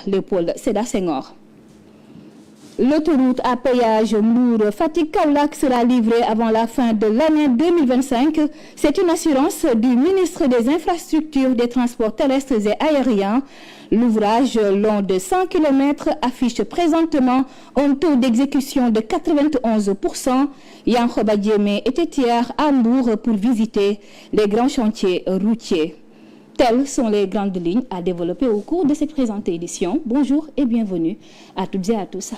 Léopold Sédar Senghor. L'autoroute à péage Mbour-Fatick-Kaolack sera livrée avant la fin de l'année 2025. C'est une assurance du ministre des Infrastructures, des Transports terrestres et aériens. L'ouvrage long de 100 km affiche présentement un taux d'exécution de 91%. Yankhoba Diémé était hier à Mbour pour visiter les grands chantiers routiers. Telles sont les grandes lignes à développer au cours de cette présente édition. Bonjour et bienvenue à toutes et à tous.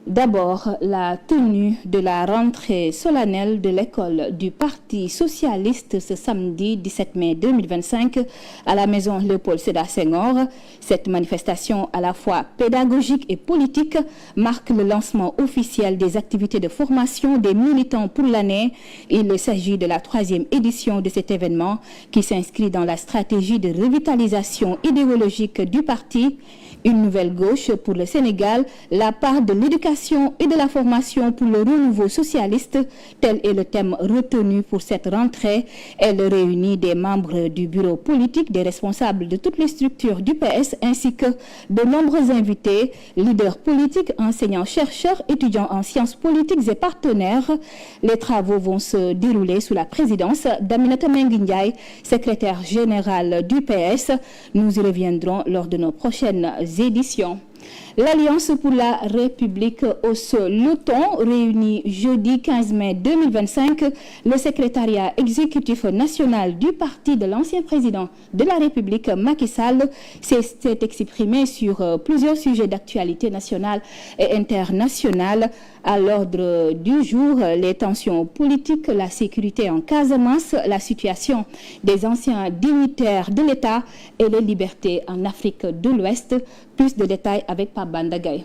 D'abord, la tenue de la rentrée solennelle de l'école du Parti socialiste ce samedi 17 mai 2025 à la maison Léopold Sédar Senghor. Cette manifestation à la fois pédagogique et politique marque le lancement officiel des activités de formation des militants pour l'année. Il s'agit de la 3e édition de cet événement qui s'inscrit dans la stratégie de revitalisation idéologique du parti. Une nouvelle gauche pour le Sénégal, la part de l'éducation et de la formation pour le renouveau socialiste, tel est le thème retenu pour cette rentrée. Elle réunit des membres du bureau politique, des responsables de toutes les structures du PS, ainsi que de nombreux invités, leaders politiques, enseignants, chercheurs, étudiants en sciences politiques et partenaires. Les travaux vont se dérouler sous la présidence d'Aminata Mbengue Ndiaye, secrétaire générale du PS. Nous y reviendrons lors de nos prochaines éditions. L'Alliance pour la République hausse le ton, réunie jeudi 15 mai 2025, le secrétariat exécutif national du parti de l'ancien président de la République, Macky Sall, s'est exprimé sur plusieurs sujets d'actualité nationale et internationale. À l'ordre du jour, les tensions politiques, la sécurité en Casamance, la situation des anciens dignitaires de l'État et les libertés en Afrique de l'Ouest. Plus de détails avec Pape Bandagaï.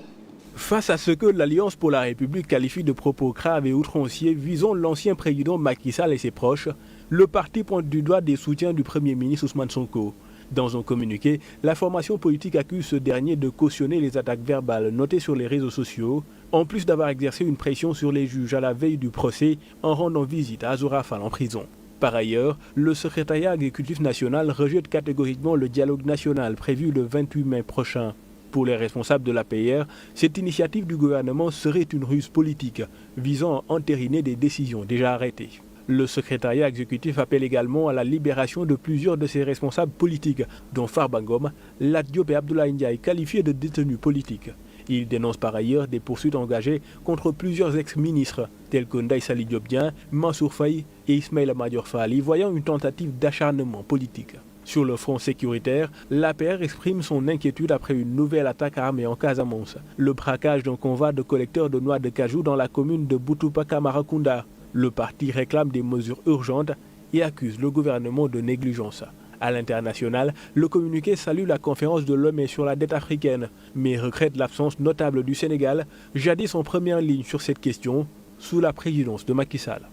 Face à ce que l'Alliance pour la République qualifie de propos graves et outranciers visant l'ancien président Macky Sall et ses proches, le parti pointe du doigt des soutiens du Premier ministre Ousmane Sonko. Dans un communiqué, la formation politique accuse ce dernier de cautionner les attaques verbales notées sur les réseaux sociaux, en plus d'avoir exercé une pression sur les juges à la veille du procès en rendant visite à Azoura Fall en prison. Par ailleurs, le secrétariat exécutif national rejette catégoriquement le dialogue national prévu le 28 mai prochain. Pour les responsables de l'APR, cette initiative du gouvernement serait une ruse politique visant à entériner des décisions déjà arrêtées. Le secrétariat exécutif appelle également à la libération de plusieurs de ses responsables politiques, dont Farba Ngom, Lat Diop et Abdoulaye Ndiaye, qualifiés de détenus politiques. Il dénonce par ailleurs des poursuites engagées contre plusieurs ex-ministres, tels que Ndaye Saly Diop Dieng, Mansour Faye et Ismaïla Madior Fall, y voyant une tentative d'acharnement politique. Sur le front sécuritaire, l'APR exprime son inquiétude après une nouvelle attaque armée en Casamance, le braquage d'un convoi de collecteurs de noix de cajou dans la commune de Boutoupa-Camaracounda. Le parti réclame des mesures urgentes et accuse le gouvernement de négligence. À l'international, le communiqué salue la conférence de Lomé sur la dette africaine, mais regrette l'absence notable du Sénégal, jadis en première ligne sur cette question, sous la présidence de Macky Sall.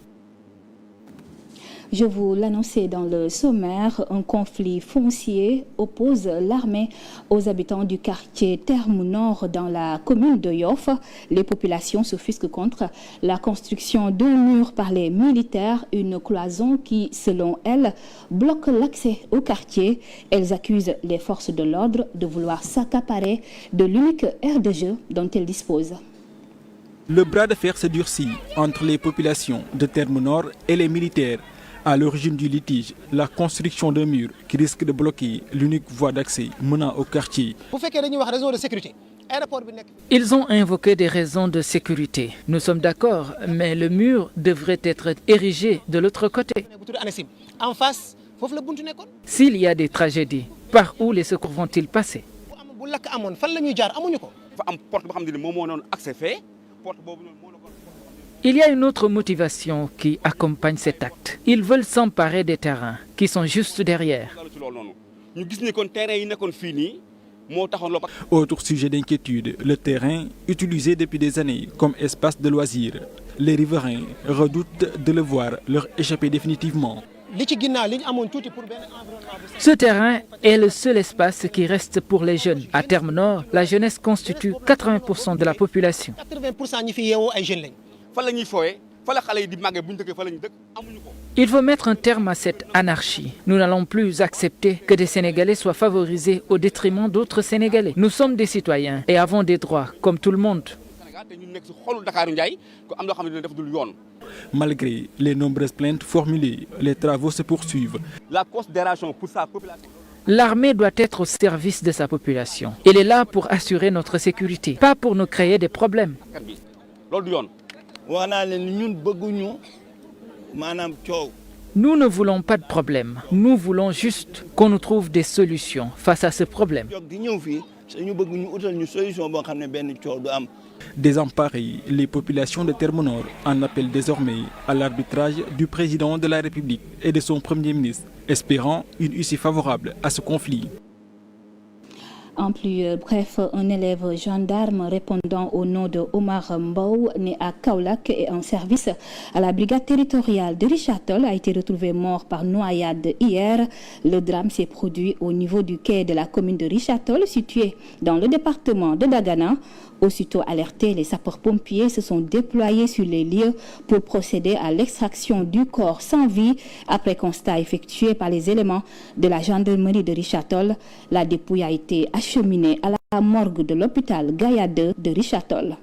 Je vous l'annonçais dans le sommaire, un conflit foncier oppose l'armée aux habitants du quartier Terme Nord dans la commune de Yoff. Les populations s'offusquent contre la construction d'un mur par les militaires, une cloison qui, selon elles, bloque l'accès au quartier. Elles accusent les forces de l'ordre de vouloir s'accaparer de l'unique aire de jeu dont elles disposent. Le bras de fer se durcit entre les populations de Terme Nord et les militaires. À l'origine du litige, la construction d'un mur qui risque de bloquer l'unique voie d'accès menant au quartier. Ils ont invoqué des raisons de sécurité. Nous sommes d'accord, mais le mur devrait être érigé de l'autre côté. S'il y a des tragédies, par où les secours vont-ils passer? Il y a une autre motivation qui accompagne cet acte. Ils veulent s'emparer des terrains qui sont juste derrière. Autre sujet d'inquiétude, le terrain utilisé depuis des années comme espace de loisirs. Les riverains redoutent de le voir leur échapper définitivement. Ce terrain est le seul espace qui reste pour les jeunes. À Terme Nord, la jeunesse constitue 80% de la population. Il faut mettre un terme à cette anarchie. Nous n'allons plus accepter que des Sénégalais soient favorisés au détriment d'autres Sénégalais. Nous sommes des citoyens et avons des droits, comme tout le monde. Malgré les nombreuses plaintes formulées, les travaux se poursuivent. La considération pour sa population. L'armée doit être au service de sa population. Elle est là pour assurer notre sécurité, pas pour nous créer des problèmes. Nous ne voulons pas de problème. Nous voulons juste qu'on nous trouve des solutions face à ce problème. Désemparées, les populations de Terme Nord en appellent désormais à l'arbitrage du président de la République et de son premier ministre, espérant une issue favorable à ce conflit. En plus bref, un élève gendarme répondant au nom de Omar Mbow, né à Kaolack et en service à la brigade territoriale de Richard-Toll, a été retrouvé mort par noyade hier. Le drame s'est produit au niveau du quai de la commune de Richard-Toll, situé dans le département de Dagana. Aussitôt alertés, les sapeurs-pompiers se sont déployés sur les lieux pour procéder à l'extraction du corps sans vie. Après constat effectué par les éléments de la gendarmerie de Richard-Toll, la dépouille a été acheminée à la morgue de l'hôpital Gaïa 2 de Richard-Toll.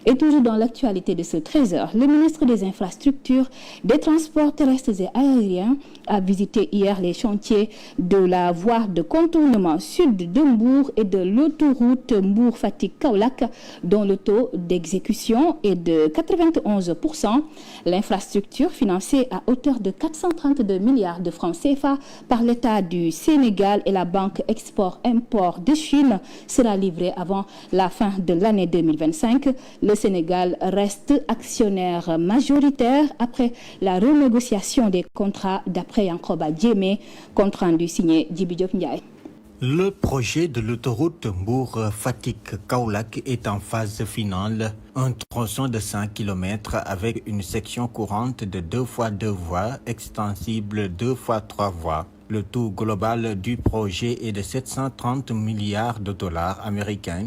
Et toujours dans l'actualité de ce 13h, le ministre des Infrastructures, des Transports terrestres et aériens a visité hier les chantiers de la voie de contournement sud de Mbour et de l'autoroute Mbour-Fatick-Kaolack, dont le taux d'exécution est de 91%. L'infrastructure, financée à hauteur de 432 milliards de francs CFA par l'État du Sénégal et la Banque Export-Import de Chine, sera livrée avant la fin de l'année 2025. Le Sénégal reste actionnaire majoritaire après la renégociation des contrats d'après Yankoba Diémé, compte rendu signé Djibi Diop Ndiaye. Le projet de l'autoroute Mbour-Fatick-Kaolack est en phase finale. Un tronçon de 5 km avec une section courante de 2 x 2 voies, extensible 2 x 3 voies. Le coût global du projet est de 730 milliards de dollars américains,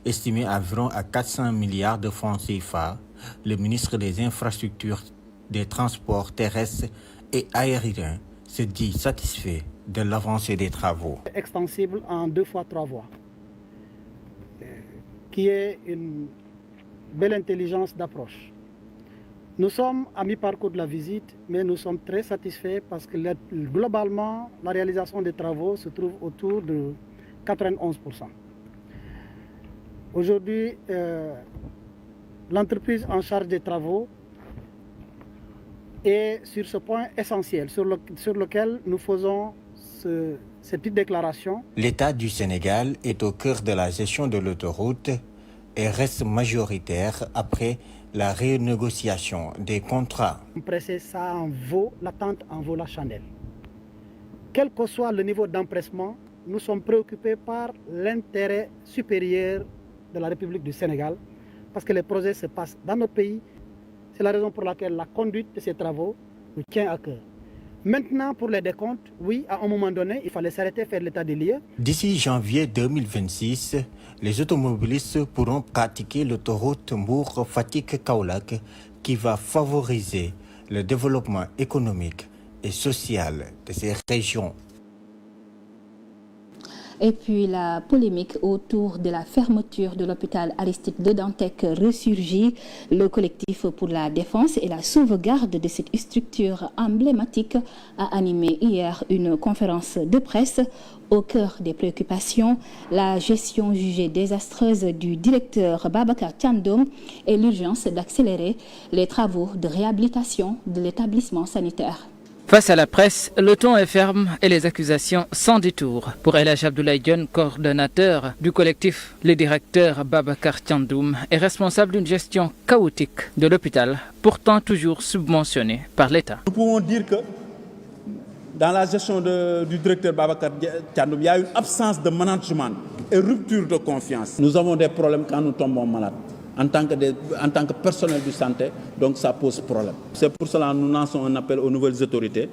estimé environ à 400 milliards de francs CFA. Le ministre des Infrastructures, des Transports terrestres et aériens se dit satisfait de l'avancée des travaux. Extensible en 2 x 3 voies, qui est une belle intelligence d'approche. Nous sommes à mi-parcours de la visite, mais nous sommes très satisfaits parce que globalement, la réalisation des travaux se trouve autour de 91%. Aujourd'hui, l'entreprise en charge des travaux est sur ce point essentiel, sur lequel nous faisons cette petite déclaration. L'État du Sénégal est au cœur de la gestion de l'autoroute et reste majoritaire après la renégociation des contrats. Ça en vaut, l'attente en vaut la chandelle. Quel que soit le niveau d'empressement, nous sommes préoccupés par l'intérêt supérieur de la République du Sénégal, parce que les projets se passent dans notre pays. C'est la raison pour laquelle la conduite de ces travaux nous tient à cœur. Maintenant, pour les décomptes, oui, à un moment donné, il fallait s'arrêter, faire l'état des lieux. D'ici janvier 2026, les automobilistes pourront pratiquer l'autoroute Mbour-Fatick-Kaolack qui va favoriser le développement économique et social de ces régions. Et puis la polémique autour de la fermeture de l'hôpital Aristide de Dantec ressurgit. Le collectif pour la défense et la sauvegarde de cette structure emblématique a animé hier une conférence de presse. Au cœur des préoccupations, la gestion jugée désastreuse du directeur Babacar Thiandoum et l'urgence d'accélérer les travaux de réhabilitation de l'établissement sanitaire. Face à la presse, le ton est ferme et les accusations sans détour. Pour El Hadj Abdoulaye Dione, coordonnateur du collectif, le directeur Babacar Thiandoum est responsable d'une gestion chaotique de l'hôpital, pourtant toujours subventionné par l'État. Nous pouvons dire que dans la gestion du directeur Babacar Thiandoum, il y a une absence de management et rupture de confiance. Nous avons des problèmes quand nous tombons malades. En tant que personnel de santé, donc ça pose problème. C'est pour cela que nous lançons un appel aux nouvelles autorités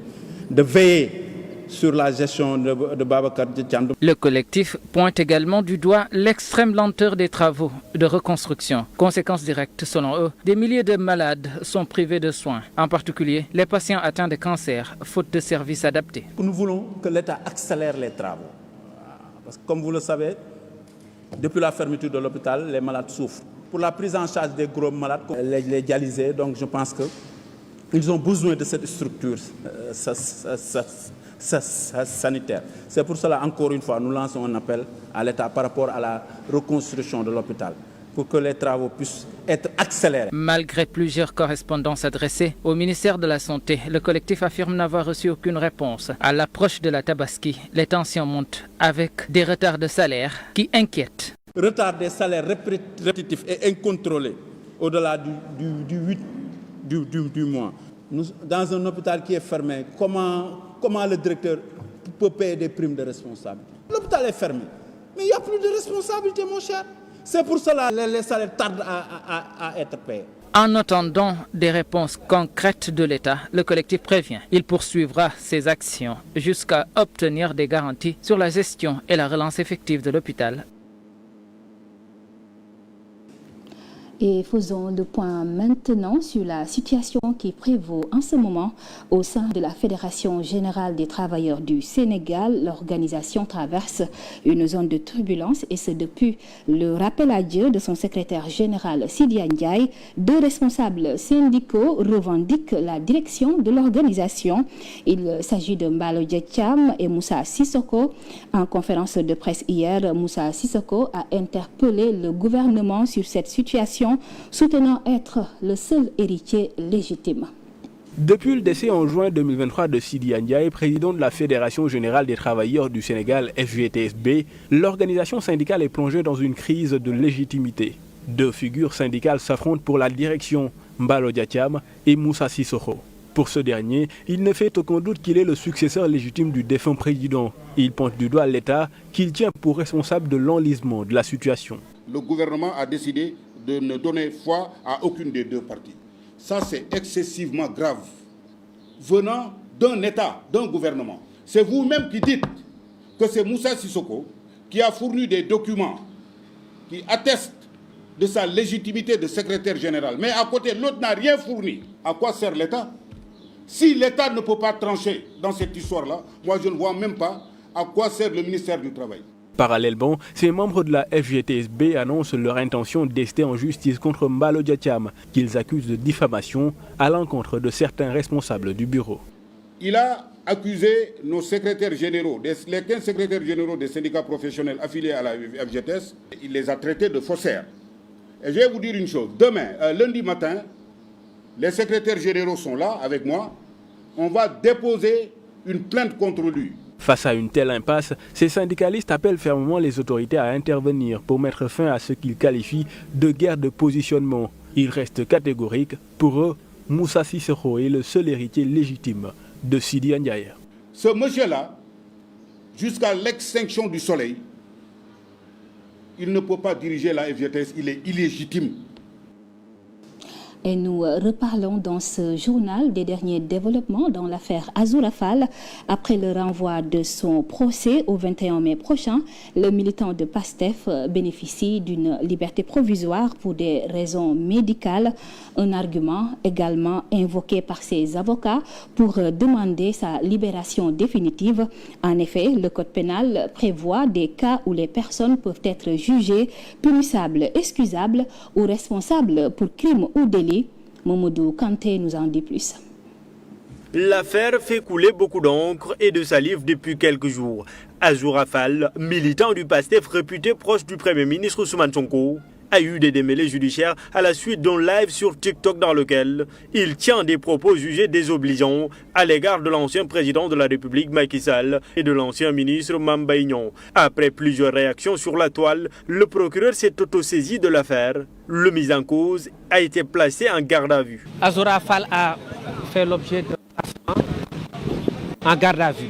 de veiller sur la gestion de Babacar Thiandoum. Le collectif pointe également du doigt l'extrême lenteur des travaux de reconstruction. Conséquence directe, selon eux, des milliers de malades sont privés de soins, en particulier les patients atteints de cancer, faute de services adaptés. Nous voulons que l'État accélère les travaux. Parce que comme vous le savez, depuis la fermeture de l'hôpital, les malades souffrent. Pour la prise en charge des gros malades, les dialysés, donc je pense qu'ils ont besoin de cette structure sanitaire. C'est pour cela, encore une fois, nous lançons un appel à l'État par rapport à la reconstruction de l'hôpital, pour que les travaux puissent être accélérés. Malgré plusieurs correspondances adressées au ministère de la Santé, le collectif affirme n'avoir reçu aucune réponse. À l'approche de la Tabaski, les tensions montent avec des retards de salaire qui inquiètent. Retard des salaires répétitifs et incontrôlés au-delà du mois. Dans un hôpital qui est fermé, comment le directeur peut payer des primes de responsabilité? L'hôpital est fermé, mais il n'y a plus de responsabilité, mon cher. C'est pour cela que les salaires tardent à être payés. En attendant des réponses concrètes de l'État, le collectif prévient. Il poursuivra ses actions jusqu'à obtenir des garanties sur la gestion et la relance effective de l'hôpital. Et faisons le point maintenant sur la situation qui prévaut en ce moment au sein de la Fédération générale des travailleurs du Sénégal. L'organisation traverse une zone de turbulence et ce depuis le rappel à Dieu de son secrétaire général Sidi Ndiaye. Deux responsables syndicaux revendiquent la direction de l'organisation. Il s'agit de Mbalo Diathiam et Moussa Sissoko. En conférence de presse hier, Moussa Sissoko a interpellé le gouvernement sur cette situation, soutenant être le seul héritier légitime. Depuis le décès en juin 2023 de Sidi Ndiaye, président de la Fédération générale des travailleurs du Sénégal, FGTSB, l'organisation syndicale est plongée dans une crise de légitimité. Deux figures syndicales s'affrontent pour la direction, Mbalo Diathiam et Moussa Sissoko. Pour ce dernier, il ne fait aucun doute qu'il est le successeur légitime du défunt président. Il pointe du doigt l'État qu'il tient pour responsable de l'enlisement de la situation. Le gouvernement a décidé de ne donner foi à aucune des deux parties. Ça, c'est excessivement grave. Venant d'un État, d'un gouvernement. C'est vous-même qui dites que c'est Moussa Sissoko qui a fourni des documents qui attestent de sa légitimité de secrétaire général. Mais à côté, l'autre n'a rien fourni. À quoi sert l'État? Si l'État ne peut pas trancher dans cette histoire-là, moi je ne vois même pas à quoi sert le ministère du Travail. Parallèlement, ces membres de la FGTSB annoncent leur intention d'ester en justice contre Mbalo Diathiam, qu'ils accusent de diffamation à l'encontre de certains responsables du bureau. Il a accusé nos secrétaires généraux, les 15 secrétaires généraux des syndicats professionnels affiliés à la FGTS, il les a traités de faussaires. Et je vais vous dire une chose, demain, lundi matin, les secrétaires généraux sont là avec moi, on va déposer une plainte contre lui. Face à une telle impasse, ces syndicalistes appellent fermement les autorités à intervenir pour mettre fin à ce qu'ils qualifient de guerre de positionnement. Ils restent catégoriques. Pour eux, Moussa Sissoko est le seul héritier légitime de Sidi Ndiaye. Ce monsieur-là, jusqu'à l'extinction du soleil, il ne peut pas diriger la FGTS, il est illégitime. Et nous reparlons dans ce journal des derniers développements dans l'affaire Azoura Fall. Après le renvoi de son procès au 21 mai prochain, le militant de PASTEF bénéficie d'une liberté provisoire pour des raisons médicales. Un argument également invoqué par ses avocats pour demander sa libération définitive. En effet, le code pénal prévoit des cas où les personnes peuvent être jugées punissables, excusables ou responsables pour crime ou délit. Momodou Kanté nous en dit plus. L'affaire fait couler beaucoup d'encre et de salive depuis quelques jours. Azoura Fall, militant du PASTEF réputé proche du Premier ministre Ousmane Sonko, a eu des démêlés judiciaires à la suite d'un live sur TikTok dans lequel il tient des propos jugés désobligeants à l'égard de l'ancien président de la République Macky Sall et de l'ancien ministre Mame Mbaye Niang. Après plusieurs réactions sur la toile, le procureur s'est autosaisi de l'affaire. Le mis en cause a été placé en garde à vue. Azoura Fall a fait l'objet de placement en garde à vue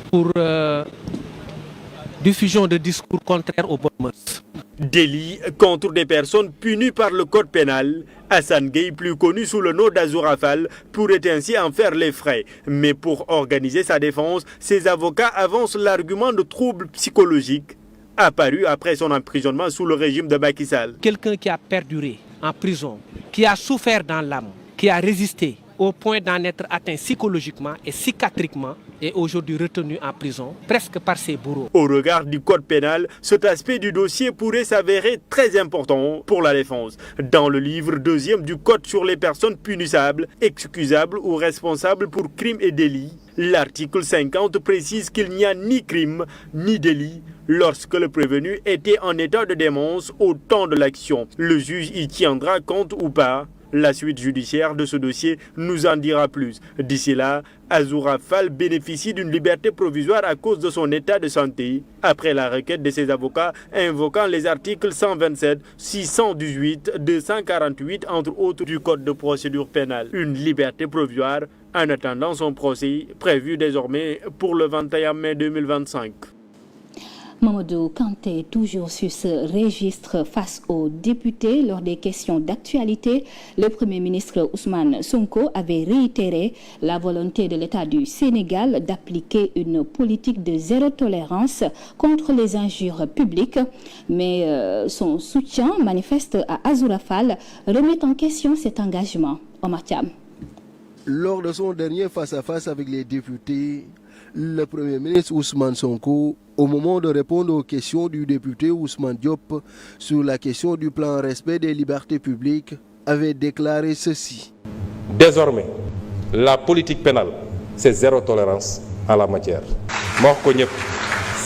pour diffusion de discours contraires aux bonnes mœurs. Délit contre des personnes punies par le code pénal. Hassan Gueye, plus connu sous le nom d'Azoura Fall, pourrait ainsi en faire les frais. Mais pour organiser sa défense, ses avocats avancent l'argument de troubles psychologiques apparu après son emprisonnement sous le régime de Macky Sall. Quelqu'un qui a perduré en prison, qui a souffert dans l'âme, qui a résisté au point d'en être atteint psychologiquement et psychiatriquement, est aujourd'hui retenu en prison, presque par ses bourreaux. Au regard du code pénal, cet aspect du dossier pourrait s'avérer très important pour la défense. Dans le livre 2e du code sur les personnes punissables, excusables ou responsables pour crimes et délits, l'article 50 précise qu'il n'y a ni crime ni délit lorsque le prévenu était en état de démence au temps de l'action. Le juge y tiendra compte ou pas. La suite judiciaire de ce dossier nous en dira plus. D'ici là, Azoura Fall bénéficie d'une liberté provisoire à cause de son état de santé, après la requête de ses avocats invoquant les articles 127, 618, 248, entre autres du Code de procédure pénale. Une liberté provisoire en attendant son procès, prévu désormais pour le 21 mai 2025. Mamadou Kanté, toujours sur ce registre face aux députés, lors des questions d'actualité, le Premier ministre Ousmane Sonko avait réitéré la volonté de l'État du Sénégal d'appliquer une politique de zéro tolérance contre les injures publiques. Mais son soutien manifeste à Azoura Fall remet en question cet engagement. Omar Thiam. Lors de son dernier face-à-face avec les députés, le Premier ministre Ousmane Sonko, au moment de répondre aux questions du député Ousmane Diop sur la question du plan respect des libertés publiques, avait déclaré ceci. Désormais, la politique pénale, c'est zéro tolérance en la matière.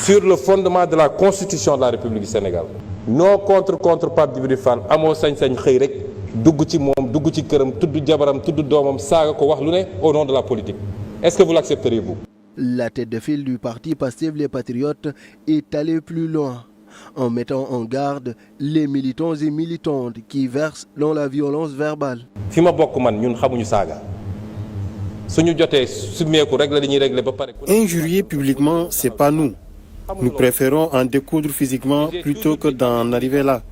Sur le fondement de la Constitution de la République du Sénégal, non contre Pape Djibril Fall, amo sañ-sañ xëy rek dugg ci moom dugg ci këram tudd jabaram tudd doomam saaga ko wax lu ne au nom de la politique. Est-ce que vous l'accepteriez-vous? La tête de file du parti Pastef les Patriotes est allée plus loin en mettant en garde les militants et militantes qui versent dans la violence verbale. fi ma bokk man ñun xamuñu saaga suñu jotee sumeeku rek la dañuy régler ba pare. Injurier publiquement, c'est pas nous. Nous préférons en découdre physiquement plutôt que d'en arriver là.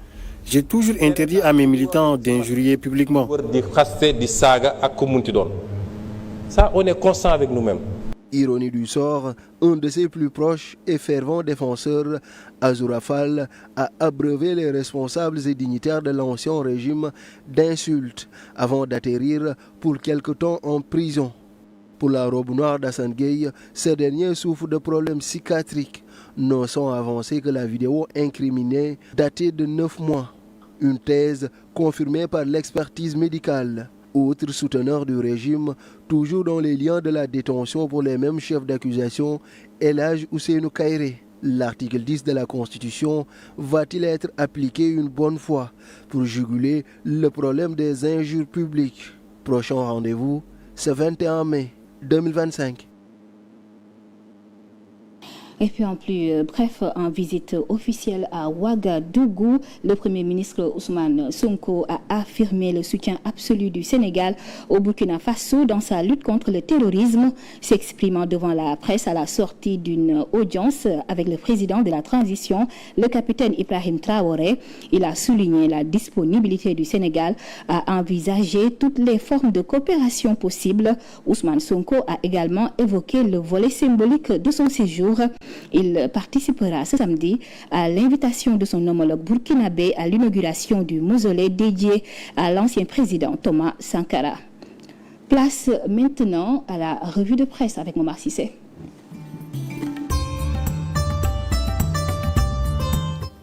J'ai toujours interdit à mes militants d'injurier publiquement. di xaste di saaga ak ku munti doon. Ça, on est constant avec nous-mêmes. Ironie du sort, un de ses plus proches et fervents défenseurs, Azoura Fall, a abreuvé les responsables et dignitaires de l'ancien régime d'insultes avant d'atterrir pour quelque temps en prison. Pour la robe noire d'Hassan Gueye, ce dernier souffre de problèmes psychiatriques, non sans avancer que la vidéo incriminée datait de 9 mois. Une thèse confirmée par l'expertise médicale. Autre souteneur du régime, toujours dans les liens de la détention pour les mêmes chefs d'accusation, El Hadj Ousseynou Kairé. L'article 10 de la Constitution va-t-il être appliqué une bonne fois pour juguler le problème des injures publiques? Prochain rendez-vous, ce 21 mai 2025. Et puis en visite officielle à Ouagadougou, le Premier ministre Ousmane Sonko a affirmé le soutien absolu du Sénégal au Burkina Faso dans sa lutte contre le terrorisme, s'exprimant devant la presse à la sortie d'une audience avec le président de la transition, le capitaine Ibrahim Traoré. Il a souligné la disponibilité du Sénégal à envisager toutes les formes de coopération possibles. Ousmane Sonko a également évoqué le volet symbolique de son séjour. Il participera ce samedi à l'invitation de son homologue burkinabé à l'inauguration du mausolée dédié à l'ancien président Thomas Sankara. Place maintenant à la revue de presse avec Momar Cissé.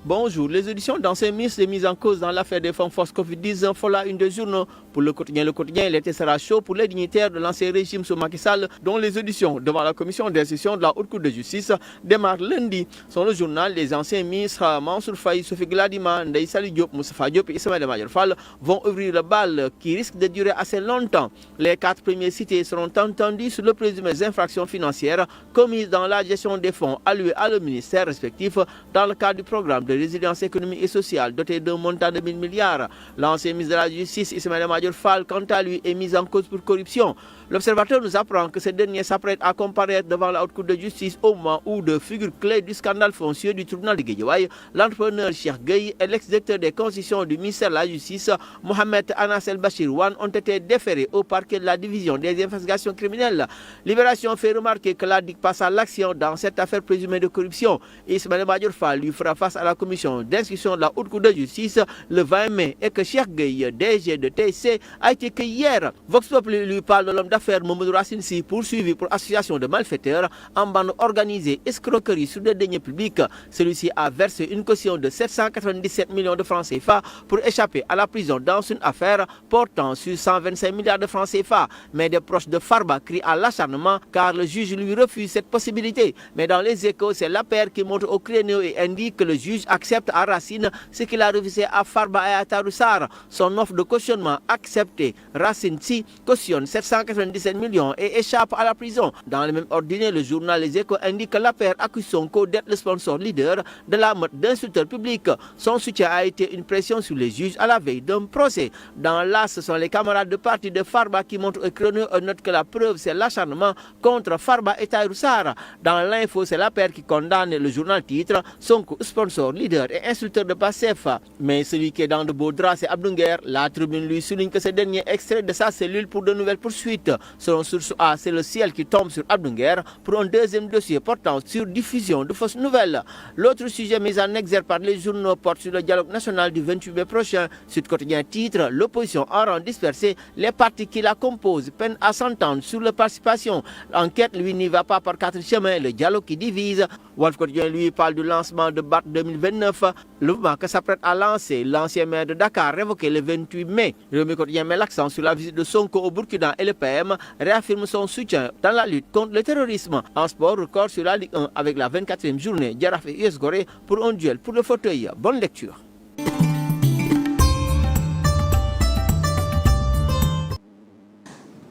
Bonjour. Les auditions d'anciens ministres mises en cause dans l'affaire des fonds force Covid-19 font là une des journaux. Pour le quotidien, l'été sera chaud pour les dignitaires de l'ancien régime sous Macky Sall, dont les auditions devant la commission d'instruction de la Haute Cour de justice démarrent lundi. Sur le journal, les anciens ministres Mansour Faye, Sophie Gladima, Ndeye Saly Diop, Moustapha Diop et Ismaïla Madior Fall vont ouvrir le bal qui risque de durer assez longtemps. Les 4 premiers cités seront entendus sur le présumé infractions financières commises dans la gestion des fonds alloués à le ministère respectif dans le cadre du programme de résilience économique et sociale doté d'un montant de 1000 milliards. L'ancien ministre de la Justice, Ismaïla Madior Madior Fall, quant à lui, est mis en cause pour corruption. L'observateur nous apprend que ce dernier s'apprête à comparaître devant la Haute Cour de justice au moment où de figures clés du scandale foncier du tribunal de Guédiawaye, l'entrepreneur Cheikh Gueye et l'ex-directeur des concessions du ministère de la Justice, Mohamed Anas El Bachir Wan, ont été déférés au parquet de la division des investigations criminelles. Libération fait remarquer que la DIC passe à l'action dans cette affaire présumée de corruption. Ismaël Madior Fall lui fera face à la commission d'instruction de la Haute Cour de justice le 20 mai et que Cheikh Gueye, DG de TC, a été que hier. Vox Populi lui parle de l'homme d'affaires Mamadou Racine Sy, poursuivi pour association de malfaiteurs en bande organisée, escroquerie sur des deniers publics. Celui-ci a versé une caution de 797 millions de francs CFA pour échapper à la prison dans une affaire portant sur 125 milliards de francs CFA. Mais des proches de Farba crient à l'acharnement car le juge lui refuse cette possibilité. Mais dans les Échos, c'est l'APR qui monte au créneau et indique que le juge accepte à Racine ce qu'il a refusé à Farba et à Taroussar. Son offre de cautionnement acceptée. Racine Sy cautionne 797 millions et échappe à la prison. Dans le même ordinaire, le journal Les Échos indique que l'APR accuse Sonko d'être le sponsor leader de la meute d'insulteurs publics. Son soutien a été une pression sur les juges à la veille d'un procès. Dans l'AS, ce sont les camarades de parti de Farba qui montrent au créneau et notent que la preuve c'est l'acharnement contre Farba et Taroussar. Dans l'Info, c'est l'APR qui condamne. Le journal titre Sonko sponsor, leader et insulteur de Pastef. Mais celui qui est dans de beaux draps, c'est Abdou Nguer. La Tribune lui souligne que ce dernier extrait de sa cellule pour de nouvelles poursuites. Selon Source A, c'est le ciel qui tombe sur Abdou Nguer pour un deuxième dossier portant sur diffusion de fausses nouvelles. L'autre sujet mis en exergue par les journaux porte sur le dialogue national du 28 mai prochain. Sud Quotidien titre l'opposition en rang dispersé, les partis qui la composent peinent à s'entendre sur la participation. L'enquête, lui, n'y va pas par quatre chemins, le dialogue qui divise. Walf Quotidien, lui, parle du lancement de BAT 2029, le mouvement que s'apprête à lancer l'ancien maire de Dakar révoqué le 28 mai. Le Quotidien met l'accent sur la visite de Sonko au Burkina et le PM réaffirme son soutien dans la lutte contre le terrorisme. En sport, record sur la Ligue 1 avec la 24e journée, Jaraaf et US Gorée pour un duel pour le fauteuil. Bonne lecture.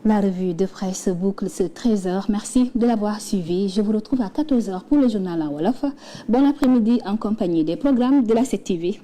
La revue de presse boucle ce 13h. Merci de l'avoir suivi. Je vous retrouve à 14h pour le journal en Wolof. Bon après-midi en compagnie des programmes de la 7TV.